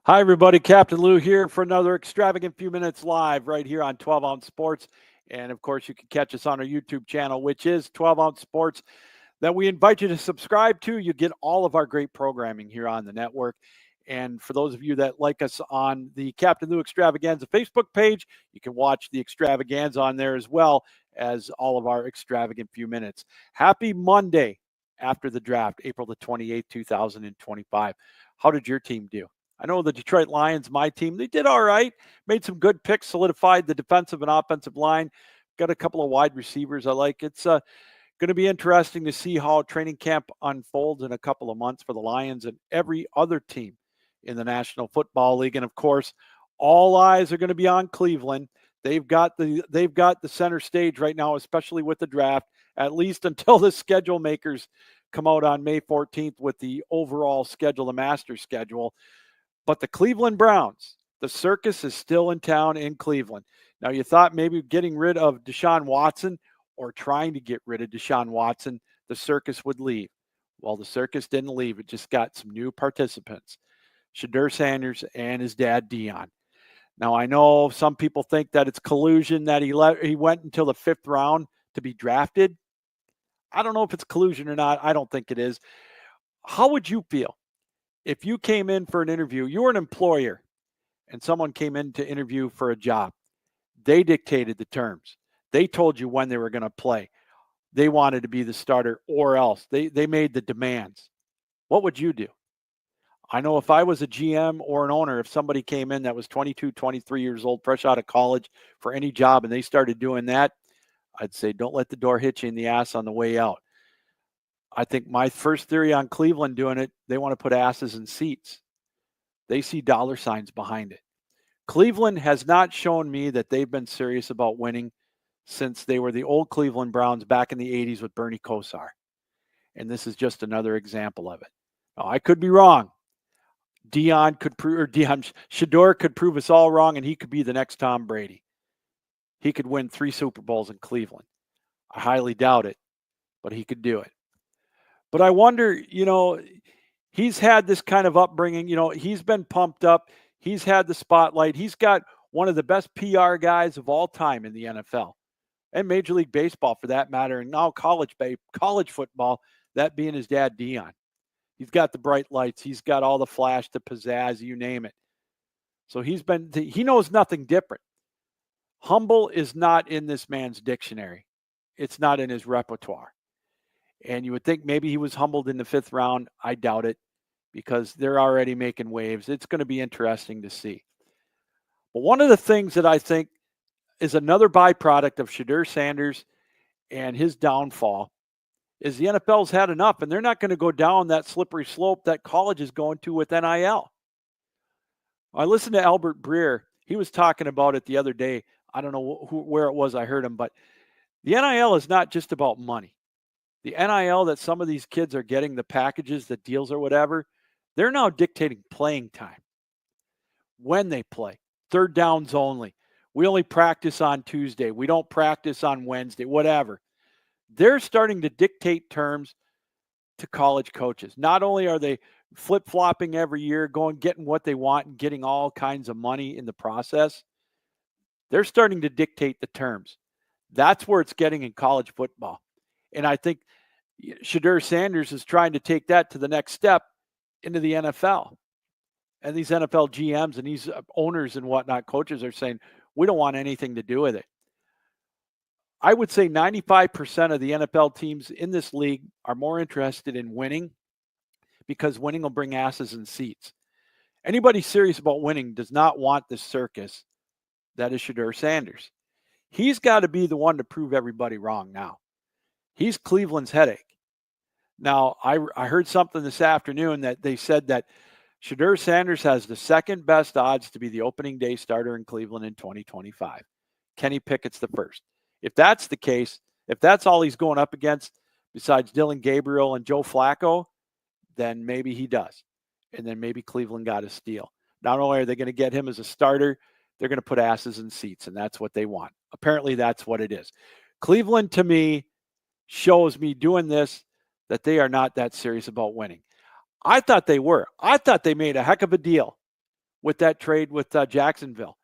Hi, everybody. Captain Lou here for another extravagant few minutes live right here on 12 Ounce Sports. And of course, you can catch us on our YouTube channel, which is 12 Ounce Sports, that we invite you to subscribe to. You get all of our great programming here on the network. And for those of you that like us on the Captain Lou Extravaganza Facebook page, you can watch the extravaganza on there as well as all of our extravagant few minutes. Happy Monday after the draft, April the 28th, 2025. How did your team do? I know the Detroit Lions, my team, they did all right. Made some good picks, solidified the defensive and offensive line. Got a couple of wide receivers I like. It's going to be interesting to see how training camp unfolds in a couple of months for the Lions and every other team in the National Football League. And of course, all eyes are going to be on Cleveland. They've got the center stage right now, especially with the draft, at least until the schedule makers come out on May 14th with the overall schedule, the master schedule. But the Cleveland Browns, the circus is still in town in Cleveland. Now, you thought maybe getting rid of Deshaun Watson or trying to get rid of Deshaun Watson, the circus would leave. Well, the circus didn't leave. It just got some new participants, Shedeur Sanders and his dad, Dion. Now, I know some people think that it's collusion that he went until the 5th round to be drafted. I don't know if it's collusion or not. I don't think it is. How would you feel if you came in for an interview? You were an employer and someone came in to interview for a job. They dictated the terms. They told you when they were going to play. They wanted to be the starter or else. They made the demands. What would you do? I know if I was a GM or an owner, if somebody came in that was 22, 23 years old, fresh out of college for any job, and they started doing that, I'd say don't let the door hit you in the ass on the way out. I think my first theory on Cleveland doing it, they want to put asses in seats. They see dollar signs behind it. Cleveland has not shown me that they've been serious about winning since they were the old Cleveland Browns back in the 80s with Bernie Kosar. And this is just another example of it. Now, I could be wrong. Shedeur could prove us all wrong, and he could be the next Tom Brady. He could win 3 Super Bowls in Cleveland. I highly doubt it, but he could do it. But I wonder, he's had this kind of upbringing. He's been pumped up. He's had the spotlight. He's got one of the best PR guys of all time in the NFL and Major League Baseball for that matter. And now college football, that being his dad, Dion. He's got the bright lights. He's got all the flash, the pizzazz, you name it. So he knows nothing different. Humble is not in this man's dictionary. It's not in his repertoire. And you would think maybe he was humbled in the 5th round. I doubt it because they're already making waves. It's going to be interesting to see. But one of the things that I think is another byproduct of Shedeur Sanders and his downfall is the NFL's had enough, and they're not going to go down that slippery slope that college is going to with NIL. I listened to Albert Breer. He was talking about it the other day. I don't know where it was I heard him, but the NIL is not just about money. The NIL that some of these kids are getting, the packages, the deals or whatever, they're now dictating playing time. When they play, 3rd downs only. We only practice on Tuesday. We don't practice on Wednesday, whatever. They're starting to dictate terms to college coaches. Not only are they flip-flopping every year, getting what they want and getting all kinds of money in the process, they're starting to dictate the terms. That's where it's getting in college football. And I think Shedeur Sanders is trying to take that to the next step into the NFL. And these NFL GMs and these owners and whatnot, coaches are saying, we don't want anything to do with it. I would say 95% of the NFL teams in this league are more interested in winning because winning will bring asses in seats. Anybody serious about winning does not want this circus that is Shedeur Sanders. He's got to be the one to prove everybody wrong now. He's Cleveland's headache. Now, I heard something this afternoon that they said that Shedeur Sanders has the 2nd best odds to be the opening day starter in Cleveland in 2025. Kenny Pickett's the 1st. If that's the case, if that's all he's going up against besides Dylan Gabriel and Joe Flacco, then maybe he does. And then maybe Cleveland got a steal. Not only are they going to get him as a starter, they're going to put asses in seats, and that's what they want. Apparently, that's what it is. Cleveland, to me, shows me doing this that they are not that serious about winning. I thought they were. I thought they made a heck of a deal with that trade with Jacksonville.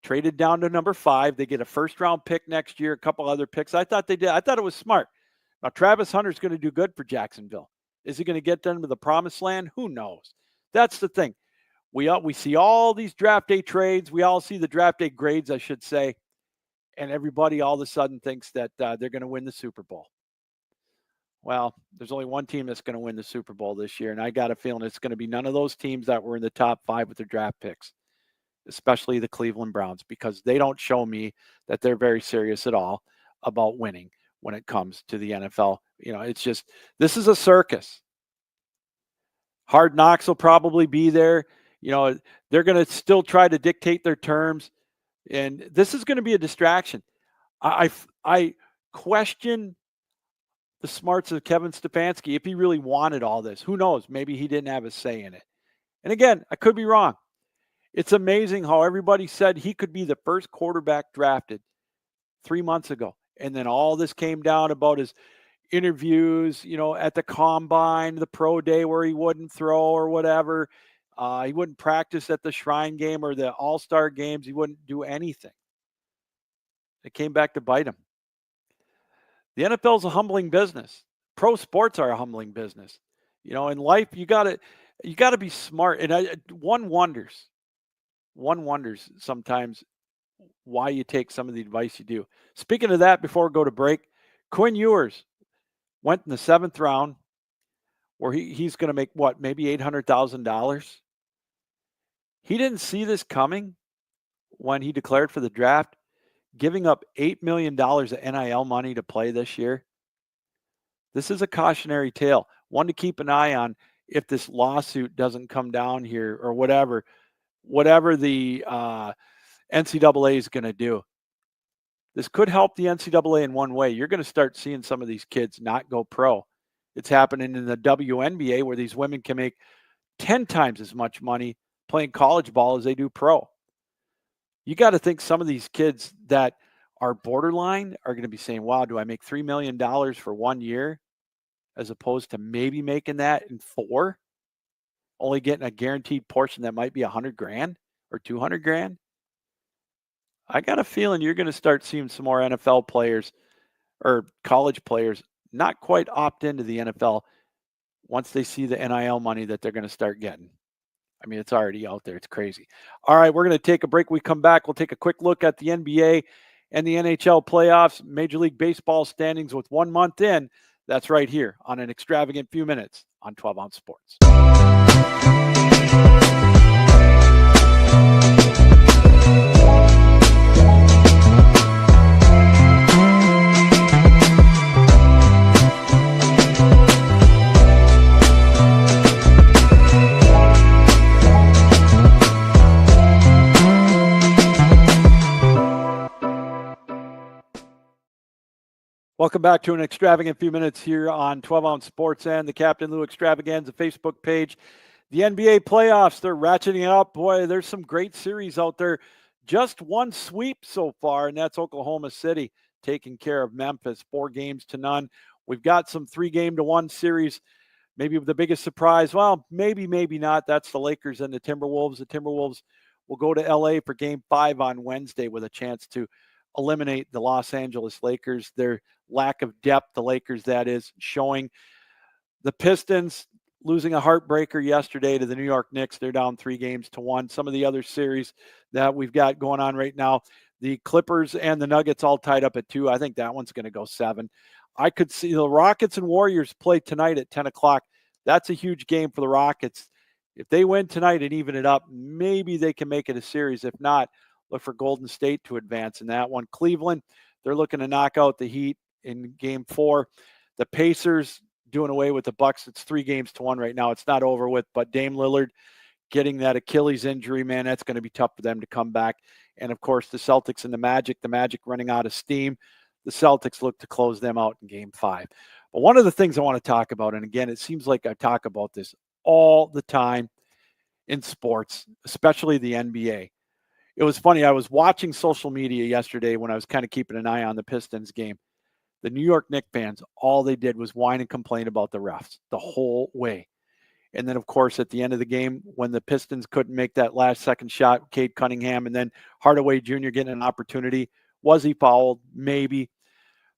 Traded down to number 5. They get a first-round pick next year, a couple other picks. I thought they did. I thought it was smart. Now, Travis Hunter's going to do good for Jacksonville. Is he going to get them to the promised land? Who knows? That's the thing. We see all these draft day trades. We all see the draft day grades, I should say, and everybody all of a sudden thinks that they're going to win the Super Bowl. Well, there's only one team that's going to win the Super Bowl this year, and I got a feeling it's going to be none of those teams that were in the top 5 with their draft picks, especially the Cleveland Browns, because they don't show me that they're very serious at all about winning when it comes to the NFL. It's just, this is a circus. Hard Knocks will probably be there. They're going to still try to dictate their terms, and this is going to be a distraction. I question the smarts of Kevin Stefanski if he really wanted all this. Who knows? Maybe he didn't have a say in it. And again, I could be wrong. It's amazing how everybody said he could be the first quarterback drafted 3 months ago. And then all this came down about his interviews, at the combine, the pro day where he wouldn't throw or whatever. He wouldn't practice at the Shrine game or the All-Star games. He wouldn't do anything. It came back to bite him. The NFL is a humbling business. Pro sports are a humbling business. In life, you got to be smart. And one wonders sometimes why you take some of the advice you do. Speaking of that, before we go to break, Quinn Ewers went in the 7th round, where he's going to make maybe $800,000. He didn't see this coming when he declared for the draft, giving up $8 million of NIL money to play this year. This is a cautionary tale, one to keep an eye on if this lawsuit doesn't come down here or whatever the NCAA is going to do. This could help the NCAA in one way. You're going to start seeing some of these kids not go pro. It's happening in the WNBA, where these women can make 10 times as much money playing college ball as they do pro. You got to think some of these kids that are borderline are going to be saying, wow, do I make $3 million for 1 year as opposed to maybe making that in 4, only getting a guaranteed portion that might be $100,000 or $200,000? I got a feeling you're going to start seeing some more NFL players or college players not quite opt into the NFL once they see the NIL money that they're going to start getting. I mean, it's already out there. It's crazy. All right, we're going to take a break. We come back. We'll take a quick look at the NBA and the NHL playoffs, Major League Baseball standings with 1 month in. That's right here on an extravagant few minutes on 12-Ounce Sports. Welcome back to an extravagant few minutes here on 12-Ounce Sports and the Captain Lou Extravaganza Facebook page. The NBA playoffs, they're ratcheting it up. Boy, there's some great series out there. Just one sweep so far, and that's Oklahoma City taking care of Memphis, 4-0. We've got some 3-1 series. Maybe the biggest surprise, well, maybe not. That's the Lakers and the Timberwolves. The Timberwolves will go to LA for Game 5 on Wednesday with a chance to eliminate the Los Angeles Lakers. Their lack of depth, the Lakers, that is, showing. The Pistons losing a heartbreaker yesterday to the New York Knicks. They're down 3-1. Some of the other series that we've got going on right now, the Clippers and the Nuggets all tied up at 2. I think that one's going to go 7. I could see the Rockets and Warriors play tonight at 10 o'clock. That's a huge game for the Rockets. If they win tonight and even it up, maybe they can make it a series. If not, look for Golden State to advance in that one. Cleveland, they're looking to knock out the Heat in Game 4. The Pacers doing away with the Bucks. It's 3-1 right now. It's not over with, but Dame Lillard getting that Achilles injury, man, that's going to be tough for them to come back. And, of course, the Celtics and the Magic running out of steam. The Celtics look to close them out in Game 5. But one of the things I want to talk about, and again, it seems like I talk about this all the time in sports, especially the NBA. It was funny. I was watching social media yesterday when I was kind of keeping an eye on the Pistons game. The New York Knicks fans, all they did was whine and complain about the refs the whole way. And then, of course, at the end of the game, when the Pistons couldn't make that last second shot, Cade Cunningham and then Hardaway Jr. getting an opportunity. Was he fouled? Maybe.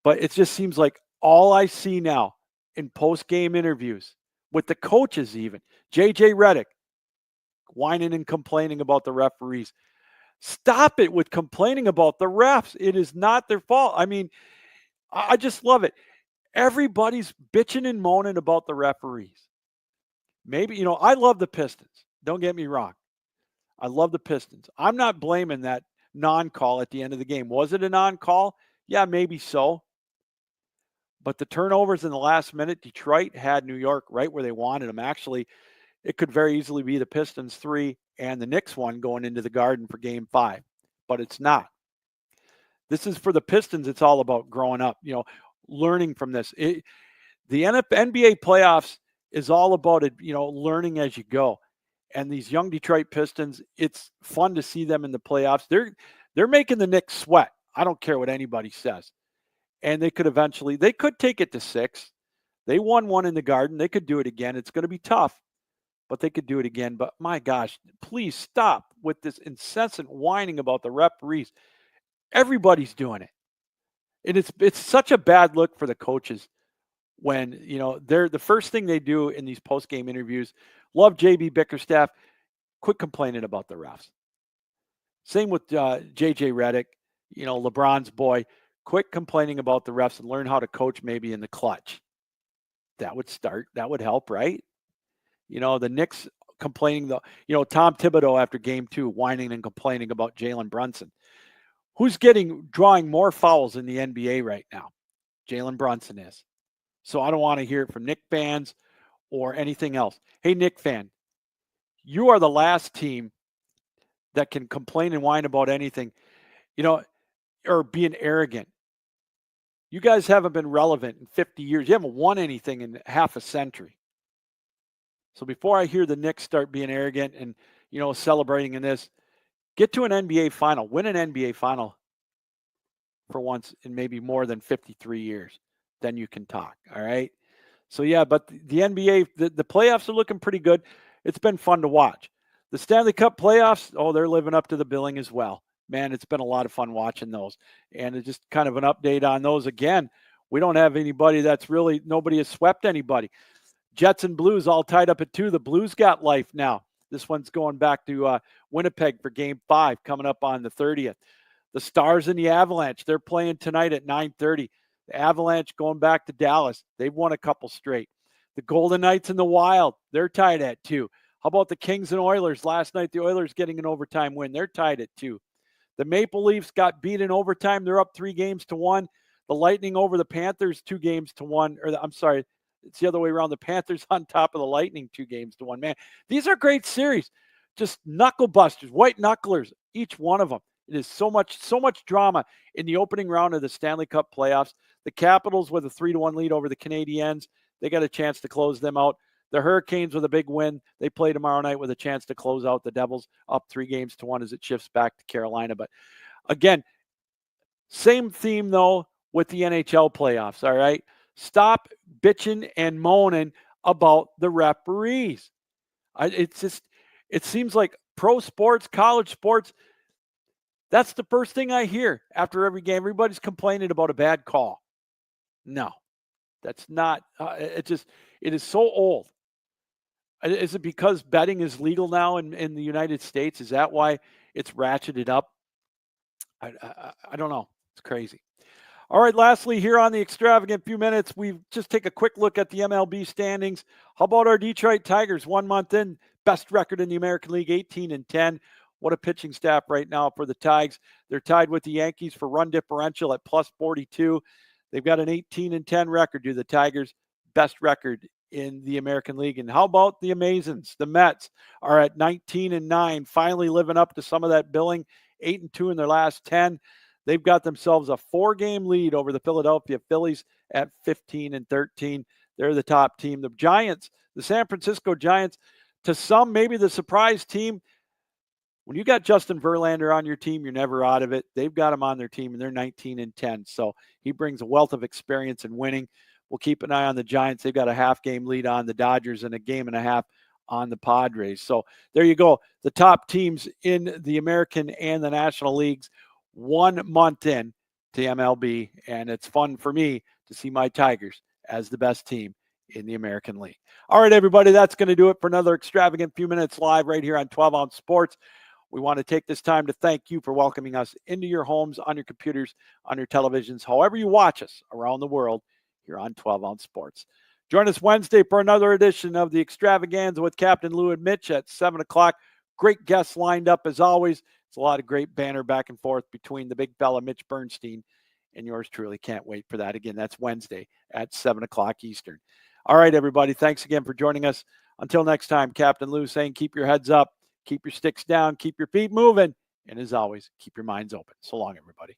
But it just seems like all I see now in post-game interviews with the coaches even, J.J. Redick, whining and complaining about the referees. Stop it with complaining about the refs. It is not their fault. I mean, I just love it. Everybody's bitching and moaning about the referees. Maybe, I love the Pistons. Don't get me wrong. I love the Pistons. I'm not blaming that non-call at the end of the game. Was it a non-call? Yeah, maybe so. But the turnovers in the last minute, Detroit had New York right where they wanted them. Actually, it could very easily be the Pistons 3 and the Knicks 1 going into the Garden for Game 5. But it's not. This is for the Pistons. It's all about growing up, learning from this. The NBA playoffs is all about it, learning as you go. And these young Detroit Pistons, it's fun to see them in the playoffs. They're making the Knicks sweat. I don't care what anybody says. And they could take it to 6. They won 1 in the Garden. They could do it again. It's going to be tough, but they could do it again. But my gosh, please stop with this incessant whining about the referees. Everybody's doing it. And it's such a bad look for the coaches when, they're the first thing they do in these post-game interviews. Love JB Bickerstaff. Quit complaining about the refs. Same with JJ Redick, LeBron's boy. Quit complaining about the refs and learn how to coach maybe in the clutch. That would help, right? The Knicks complaining, Tom Thibodeau after game 2, whining and complaining about Jalen Brunson. Who's drawing more fouls in the NBA right now? Jalen Brunson is. So I don't want to hear it from Knick fans or anything else. Hey, Knick fan, you are the last team that can complain and whine about anything, or being arrogant. You guys haven't been relevant in 50 years. You haven't won anything in half a century. So before I hear the Knicks start being arrogant and, celebrating in this, get to an NBA final, win an NBA final for once in maybe more than 53 years. Then you can talk. All right. So yeah, but the NBA, the playoffs are looking pretty good. It's been fun to watch. The Stanley Cup playoffs, they're living up to the billing as well. Man, it's been a lot of fun watching those. And it's just kind of an update on those. Again, we don't have anybody nobody has swept anybody. Jets and Blues all tied up at 2. The Blues got life now. This one's going back to Winnipeg for Game 5 coming up on the 30th. The Stars and the Avalanche, they're playing tonight at 9:30. The Avalanche going back to Dallas. They've won a couple straight. The Golden Knights and the Wild, they're tied at 2. How about the Kings and Oilers? Last night, the Oilers getting an overtime win. They're tied at 2. The Maple Leafs got beat in overtime. They're up 3-1. The Lightning over the Panthers 2-1. It's the other way around. The Panthers on top of the Lightning 2-1. Man, these are great series. Just knuckle busters, white knucklers, each one of them. It is so much drama in the opening round of the Stanley Cup playoffs. The Capitals with a 3-1 lead over the Canadiens. They got a chance to close them out. The Hurricanes with a big win. They play tomorrow night with a chance to close out the Devils up 3-1 as it shifts back to Carolina. But again, same theme though with the NHL playoffs. All right. Stop bitching and moaning about the referees. It seems like pro sports, college sports, that's the first thing I hear after every game. Everybody's complaining about a bad call. No, that's not. It is so old. Is it because betting is legal now in the United States? Is that why it's ratcheted up? I don't know. It's crazy. All right, lastly, here on the Extravagant few minutes, we just take a quick look at the MLB standings. How about our Detroit Tigers? 1 month in, best record in the American League, 18-10. What a pitching staff right now for the Tigers. They're tied with the Yankees for run differential at plus 42. They've got an 18-10 record, the Tigers. Best record in the American League. And how about the Amazons? The Mets are at 19-9, finally living up to some of that billing, 8-2 in their last 10. They've got themselves a 4-game lead over the Philadelphia Phillies at 15-13. They're the top team. The Giants, the San Francisco Giants, to some, maybe the surprise team. When you got Justin Verlander on your team, you're never out of it. They've got him on their team, and they're 19-10. So he brings a wealth of experience in winning. we'll keep an eye on the Giants. They've got a half-game lead on the Dodgers and a game and a half on the Padres. So there you go. The top teams in the American and the National Leagues 1 month in to MLB, and it's fun for me to see my Tigers as the best team in the American League. All right, everybody, that's going to do it for another extravagant few minutes live right here on 12-Ounce Sports. We want to take this time to thank you for welcoming us into your homes, on your computers, on your televisions, however you watch us around the world here on 12-Ounce Sports. Join us Wednesday for another edition of the Extravaganza with Captain Lou and Mitch at 7 o'clock. Great guests lined up as always. It's a lot of great banter back and forth between the big fella, Mitch Bernstein, and yours truly. Can't wait for that. Again, that's Wednesday at 7 o'clock Eastern. All right, everybody. Thanks again for joining us. Until next time, Captain Lou saying keep your heads up, keep your sticks down, keep your feet moving, and as always, keep your minds open. So long, everybody.